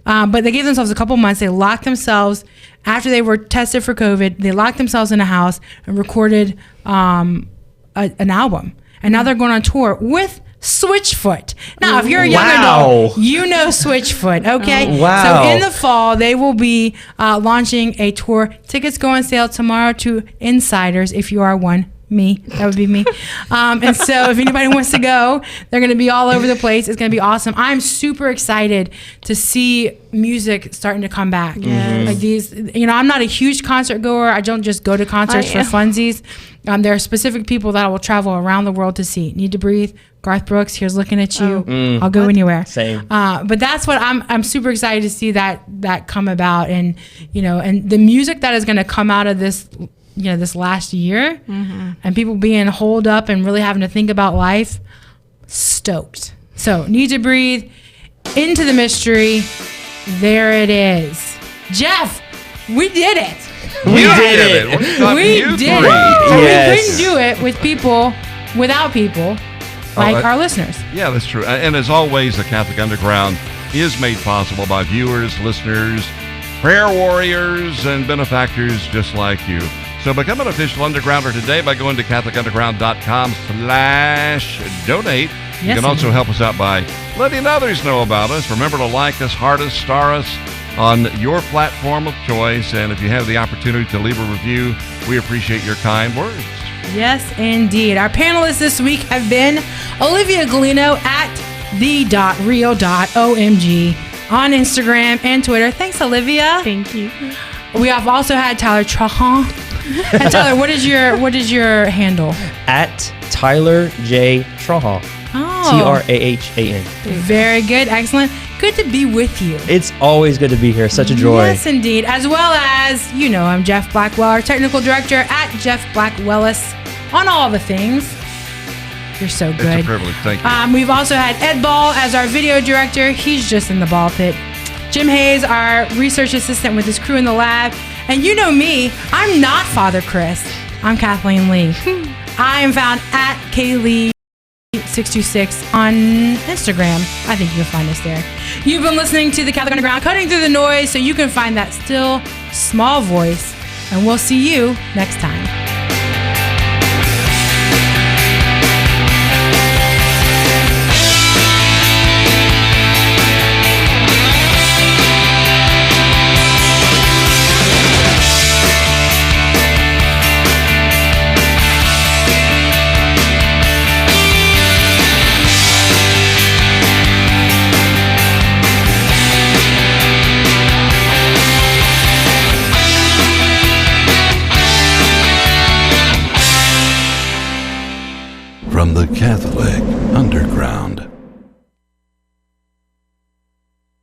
But they gave themselves a couple of months. They locked themselves after they were tested for COVID. They locked themselves in a house and recorded an album. And now they're going on tour with Switchfoot. Now, if you're a young adult, you know Switchfoot, okay? Wow. So in the fall, they will be launching a tour. Tickets go on sale tomorrow to insiders, if you are one. Me. That would be me. And so if anybody wants to go, they're going to be all over the place. It's going to be awesome. I'm super excited to see music starting to come back. Yes. Like these, I'm not a huge concert goer. I don't just go to concerts for funsies. There are specific people that I will travel around the world to see. Need to Breathe. Garth Brooks, here's looking at you. I'll go anywhere. Same. But that's what I'm super excited to see that come about, and and the music that is going to come out of this, this last year, and people being holed up and really having to think about life. Stoked. So Need to Breathe, Into the Mystery. There it is. Jeff, we did it. We did it. We did it. And we couldn't do it without people like our listeners. Yeah, that's true. And as always, the Catholic Underground is made possible by viewers, listeners, prayer warriors, and benefactors just like you. So become an official Undergrounder today by going to CatholicUnderground.com/donate. You can also help us out by letting others know about us. Remember to like us, heart us, star us on your platform of choice. And if you have the opportunity to leave a review, we appreciate your kind words. Yes, indeed. Our panelists this week have been Olivia Galino at the.real.omg on Instagram and Twitter. Thanks, Olivia. Thank you. We have also had Tyler Trahan. And Tyler, what is your handle? At Tyler J. Trahan. Oh. Trahan. Very good. Excellent. Good to be with you. It's always good to be here. Such a joy. Yes, indeed. As well as, I'm Jeff Blackwell, our technical director at Jeff Blackwellis on all the things. You're so good. It's a privilege. Thank you. We've also had Ed Ball as our video director. He's just in the ball pit. Jim Hayes, our research assistant with his crew in the lab. And you know me, I'm not Father Chris. I'm Kathleen Lee. I am found at KLee626 on Instagram. I think you'll find us there. You've been listening to the Catholic Underground, cutting through the noise so you can find that still small voice. And we'll see you next time. From the Catholic Underground.